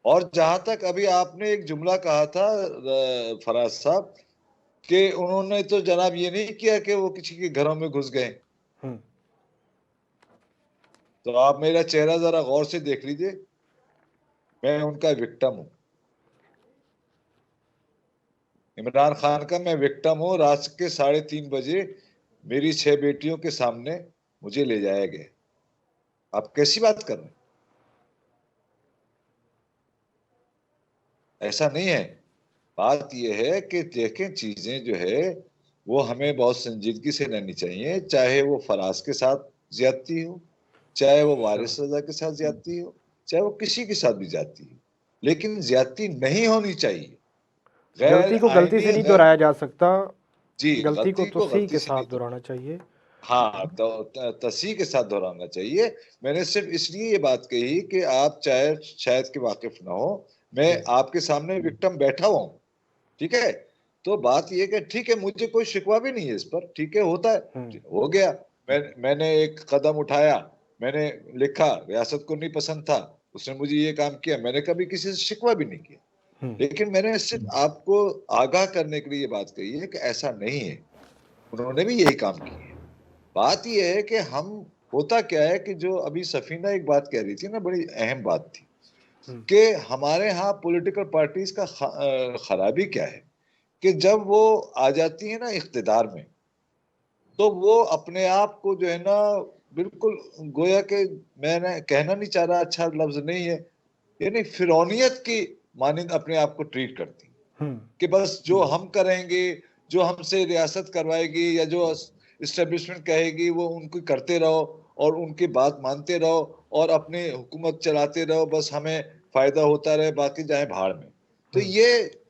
और जहां तक अभी आपने एक जुमला कहा था फराज साहब, कि उन्होंने तो जनाब ये नहीं किया कि वो किसी के घरों में घुस गए। तो आप मेरा चेहरा जरा गौर से देख लीजिए, मैं उनका विक्टिम हूं, इमरान खान का मैं विक्टिम हूं। रात के 3:30 बजे मेरी 6 बेटियों के सामने मुझे ले जाया गया। आप कैसी बात कर रहे हैं? ऐसा नहीं है। बात यह है कि देखें, चीजें जो है वो हमें बहुत संजीदगी से लेनी चाहिए, चाहे वो फराज के साथ ज्यादती हो, चाहे वो वारिस रजा के साथ ज्यादती हो, चाहे वो किसी के साथ भी ज्यादती हो, लेकिन ज्यादती नहीं होनी चाहिए। गैर गलती को गलती से आईनी, नहीं गैर, दोहराया जा सकता, जी, गलती को गलती तो को सही गलती के से साथ नहीं तो, दोहराना चाहिए। हाँ, तो तसी के साथ दोहराना चाहिए। मैंने सिर्फ इसलिए ये बात कही कि आप चाहे शायद के वाकिफ ना हो, मैं आपके सामने विक्टिम बैठा हुआ हूँ, ठीक है? तो बात ये कि ठीक है, मुझे कोई शिकवा भी नहीं है इस पर, ठीक है, होता है, हो गया। मैंने एक कदम उठाया, मैंने लिखा, रियासत को नहीं पसंद था, उसने मुझे ये काम किया, मैंने कभी किसी से शिकवा भी नहीं किया, लेकिन मैंने सिर्फ आपको आगाह करने के लिए ये बात कही है कि ऐसा नहीं है, उन्होंने भी यही काम किया है। बात यह है कि हम, होता क्या है कि जो अभी सफीना एक बात कह रही थी ना, बड़ी अहम बात थी, कि हमारे यहाँ पॉलिटिकल पार्टीज का खराबी क्या है कि जब वो आ जाती है ना इख्तिदार में, तो वो अपने आप को जो है ना, बिल्कुल गोया के, मैंने कहना नहीं चाह रहा, अच्छा लफ्ज नहीं है, यानी फिरौनियत की मानिंद अपने आप को ट्रीट करती, कि बस जो हम करेंगे, जो हमसे रियासत करवाएगी या जो इस्टेब्लिशमेंट कहेगी वो उनको करते रहो और उनकी बात मानते रहो और अपनी हुकूमत चलाते रहो, बस हमें फायदा होता रहे, बाकी जाए भाड़ में। तो ये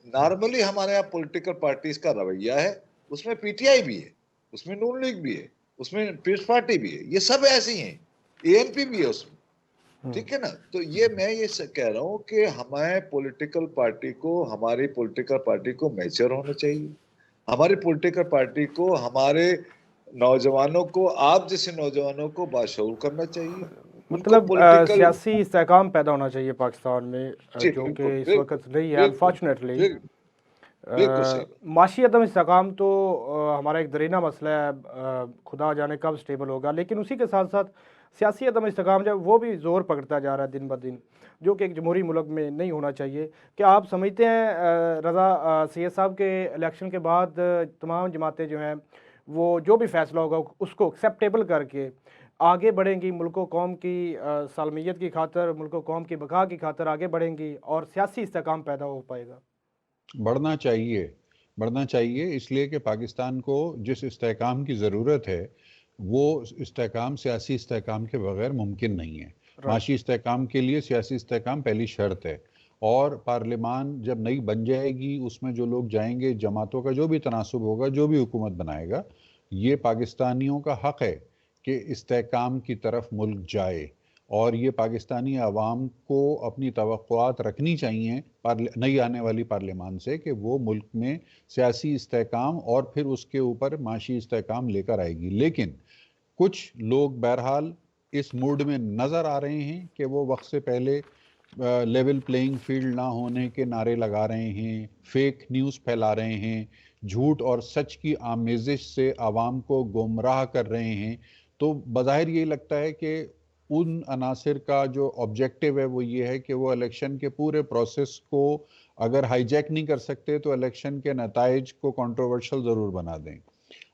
नॉर्मली हमारे यहाँ पॉलिटिकल पार्टीज का रवैया है। उसमें पीटीआई भी है, उसमें नून लीग भी है, उसमें पीस पार्टी भी है, ये सब ऐसी हैं, एएनपी भी है उसमें, ठीक है ना? तो ये मैं ये कह रहा हूँ कि हमारे पॉलिटिकल पार्टी को, हमारी पॉलिटिकल पार्टी को मैच्योर होना चाहिए, हमारी पॉलिटिकल पार्टी को, हमारे नौजवानों को, आप जैसे नौजवानों को बाशऊर करना चाहिए, उनको मतलब पॉलिटिकल, सियासी इस्तेहकाम पैदा होना चाहिए पाकिस्तान में, जी जो बिल्कुल कि इस बिल्कुल वक्त नहीं है बिल्कुल अनफॉर्चुनेटली। बिल्कुल सही। माशी अदम इस्तेहकाम तो हमारा एक दरीना मसला है, खुदा जाने कब स्टेबल होगा, लेकिन उसी के साथ साथ सियासी अदम इस्तेहकाम जब वो भी ज़ोर पकड़ता जा रहा है दिन ब दिन, जो कि एक जमहूरी मुल्क में नहीं होना चाहिए। क्या आप समझते हैं रज़ा सैयद साहब के इलेक्शन के बाद तमाम जमातें जो हैं वो जो भी फ़ैसला होगा उसको एक्सेप्टेबल करके आगे बढ़ेंगी, मुल्क कौम की सालमियत की खातर, मुल्क कौम की बका की खातर आगे बढ़ेंगी और सियासी इस्तेहकाम पैदा हो पाएगा? बढ़ना चाहिए, बढ़ना चाहिए, इसलिए कि पाकिस्तान को जिस इस्तेहकाम की ज़रूरत है वो इस्तेहकाम सियासी इस्तेहकाम के बगैर मुमकिन नहीं है। माशी इस्तेहकाम के लिए सियासी इस्तेहकाम पहली शर्त है। और पार्लियामान जब नई बन जाएगी उसमें जो लोग जाएंगे, जमातों का जो भी तनासुब होगा, जो भी हुकूमत बनाएगा, ये पाकिस्तानियों का हक़ है कि इस्तेहकाम की तरफ मुल्क जाए। और ये पाकिस्तानी अवाम को अपनी तवक्कुआत रखनी चाहिए नई आने वाली पार्लियामान से कि वो मुल्क में सियासी इस्तेहकाम और फिर उसके ऊपर माशी इस्तेहकाम लेकर आएगी। लेकिन कुछ लोग बहरहाल इस मूड में नज़र आ रहे हैं कि वो वक्त से पहले लेवल प्लेइंग फील्ड ना होने के नारे लगा रहे हैं, फेक न्यूज़ फैला रहे हैं, झूठ और सच की आमेजिश से आवाम को गुमराह कर रहे हैं। तो बज़ाहिर यही लगता है कि उन अनासिर का जो ऑब्जेक्टिव है वो ये है कि वो इलेक्शन के पूरे प्रोसेस को अगर हाईजैक नहीं कर सकते तो इलेक्शन के नताइज को कंट्रोवर्शियल ज़रूर बना दें।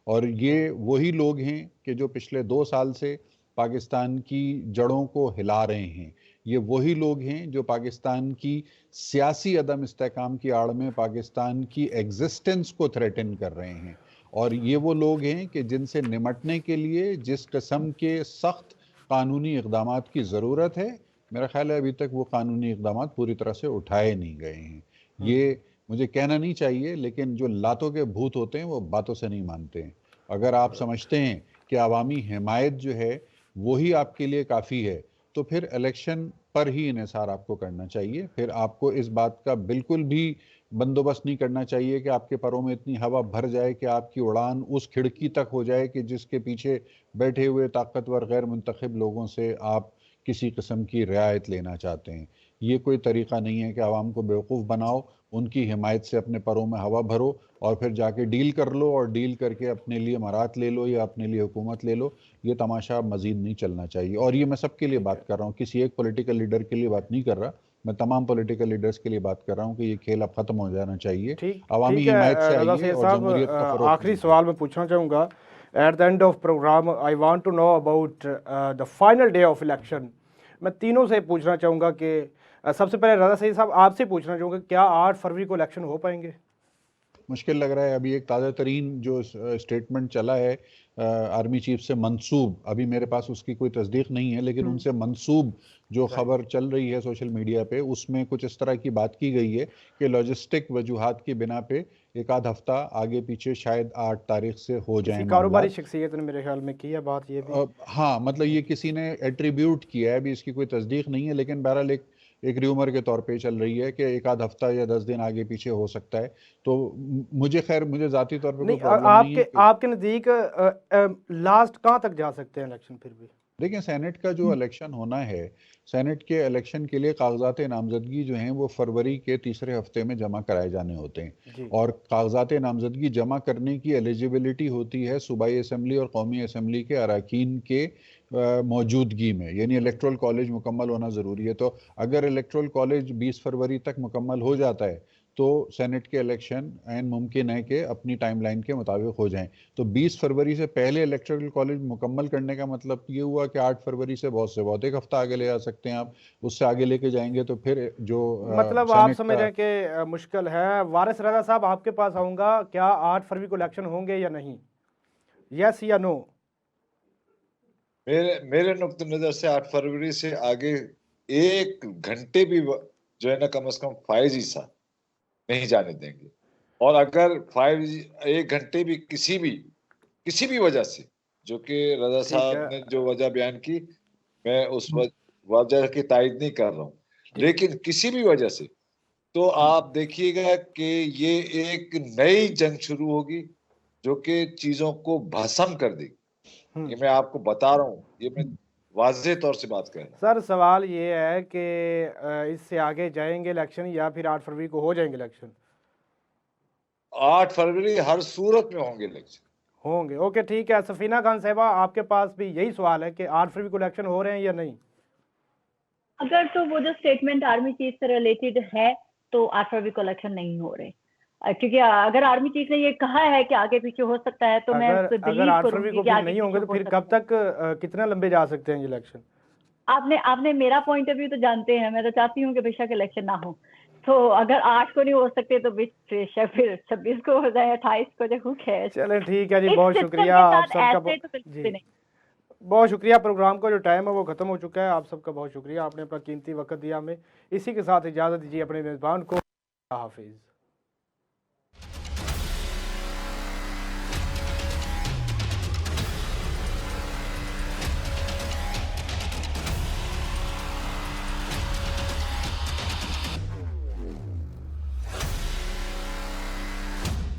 और ये वही लोग हैं कि जो पिछले 2 साल से पाकिस्तान की जड़ों को हिला रहे हैं। ये वही लोग हैं जो पाकिस्तान की सियासी अदम इस्तेहकाम की आड़ में पाकिस्तान की एग्जिस्टेंस को थ्रेटन कर रहे हैं। और ये वो लोग हैं कि जिनसे निमटने के लिए जिस किस्म के सख्त कानूनी इक़दामात की ज़रूरत है, मेरा ख्याल है अभी तक वो कानूनी इक़दामात पूरी तरह से उठाए नहीं गए हैं। ये मुझे कहना नहीं चाहिए, लेकिन जो लातों के भूत होते हैं वो बातों से नहीं मानते हैं। अगर आप समझते हैं कि अवामी हिमायत जो है वही आपके लिए काफ़ी है, तो फिर इलेक्शन पर ही इन्हिसार आपको करना चाहिए। फिर आपको इस बात का बिल्कुल भी बंदोबस्त नहीं करना चाहिए कि आपके परों में इतनी हवा भर जाए कि आपकी उड़ान उस खिड़की तक हो जाए कि जिसके पीछे बैठे हुए ताकतवर गैर मुंतखब लोगों से आप किसी किस्म की रियायत लेना चाहते हैं। ये कोई तरीक़ा नहीं है कि आवाम को बेवकूफ़ बनाओ, उनकी हिमायत से अपने परों में हवा भरो और फिर जाके डील कर लो और डील करके अपने लिए मरात ले लो या अपने लिए हुकूमत ले लो। ये तमाशा मज़ीद नहीं चलना चाहिए। और ये मैं सबके लिए बात कर रहा हूँ, किसी एक पॉलिटिकल लीडर के लिए बात नहीं कर रहा, मैं तमाम पॉलिटिकल लीडर्स के लिए बात कर रहा हूँ कि ये खेल अब ख़त्म हो जाना चाहिए। ठीक अवामी ठीक है हिमायत से रज़ा आइए सैयद और साहब, जमहूरियत का फ़रोग़ आखिरी दीजिए। सवाल मैं पूछना चाहूँगा। At the end of programme I want to know about the final day of election. मैं तीनों से पूछना चाहूँगा कि सबसे पहले रज़ा सैयद साहब आपसे पूछना चाहूँगा, क्या 8 फरवरी को इलेक्शन हो पाएंगे? मुश्किल लग रहा है। अभी एक ताज़ा तरीन जो स्टेटमेंट चला है आर्मी चीफ से मंसूब, अभी मेरे पास उसकी कोई तस्दीक नहीं है, लेकिन उनसे मंसूब जो खबर चल रही है सोशल मीडिया पे, उसमें कुछ इस तरह की बात की गई है कि लॉजिस्टिक वजूहात की बिना पे एक आध हफ्ता आगे पीछे शायद 8 तारीख से हो जाए किसी कारोबारी मामलात। शख्सियत ने मेरे ख्याल में की है बात ये भी। हाँ, मतलब ये किसी ने एट्रीब्यूट किया है, अभी इसकी कोई तस्दीक नहीं है, लेकिन बहरहाल एक र्यूमर के तौर पे चल रही है कि एक आध हफ्ता या 10 दिन आगे पीछे हो सकता है। तो मुझे ज़ाती तौर पे कोई नहीं, प्रॉब्लम नहीं है आपके कि आपके नज़दीक लास्ट कहाँ तक जा सकते हैं इलेक्शन फिर भी? देखिए, सेनेट का जो इलेक्शन होना है, सेनेट के इलेक्शन के लिए कागजात नामजदगी जो हैं वो फरवरी के तीसरे हफ्ते में जमा कराए जाने होते हैं। जी। और कागजात नामजदगी जमा करने की एलिजिबिलिटी होती है सूबाई असम्बली और कौमी असम्बली के अरकान के मौजूदगी में, यानी इलेक्टोरल कॉलेज मुकम्मल होना ज़रूरी है। तो अगर इलेक्टोरल कॉलेज 20 फरवरी तक मुकम्मल हो जाता है तो सेनेट के इलेक्शन एन मुमकिन है कि अपनी टाइमलाइन के मुताबिक हो जाएं। तो 20 फरवरी से पहले इलेक्टोरल कॉलेज मुकम्मल करने का मतलब ये हुआ कि 8 फरवरी से बहुत एक हफ्ता आगे ले जा सकते हैं आप। उससे आगे लेके जाएंगे तो फिर जो मतलब आप सेनेट समझ का रहे हैं कि मुश्किल है। वारिस रज़ा साहब, आपके पास आऊँगा, क्या 8 फरवरी को इलेक्शन होंगे या नहीं? यस या नो? मेरे नुक्ते नजर से 8 फरवरी से आगे 1 घंटे भी जो है ना कम से कम 5G सा नहीं जाने देंगे। और अगर 5G 1 घंटे भी किसी भी वजह से, जो कि रजा ठीक साहब है। ने जो वजह बयान की, मैं उस वजह की तायद नहीं कर रहा हूँ, लेकिन किसी भी वजह से, तो आप देखिएगा कि ये एक नई जंग शुरू होगी जो कि चीजों को भस्म कर देगी। ये मैं आपको बता रहा हूँ, ये मैं वाज़ेह तौर से बात कर रहा हूँ। सर सवाल ये है कि इससे आगे जाएंगे इलेक्शन या फिर 8 फरवरी को हो जाएंगे इलेक्शन? 8 फरवरी हर सूरत में होंगे इलेक्शन। होंगे। ओके, ठीक है। सफीना खान साहिबा, आपके पास भी यही सवाल है कि 8 फरवरी को इलेक्शन हो रहे हैं या नहीं? अगर तो वो जो स्टेटमेंट आर्मी चीफ से रिलेटेड है तो 8 फरवरी को इलेक्शन नहीं हो रहे, क्योंकि अगर आर्मी चीफ ने ये कहा है कि आगे पीछे हो सकता है तो मैं अगर उस पर अगर बिलीव 8 फरवरी करूंगी को कि फिर आगे नहीं होंगे पीछे तो हो फिर सकता कब है। तक कितना लंबे जा सकते हैं ये इलेक्शन? आपने मेरा पॉइंट ऑफ व्यू तो जानते हैं, मैं तो चाहती हूँ कि बेशक इलेक्शन ना हो, तो अगर 8 को नहीं हो सकते तो फिर 26 को हो जाए, 28 को, जो हु cares? चले ठीक है जी, इस बहुत सिस्टम शुक्रिया के आप साथ सबका। ऐसे तो बिल्कुल भी जी नहीं। बहुत शुक्रिया। प्रोग्राम का जो टाइम है वो ख़त्म हो चुका है। आप सबका बहुत शुक्रिया, आपने अपना कीमती वक्त दिया हमें। इसी के साथ इजाज़त दीजिए अपने मेज़बान को। हाफिज़।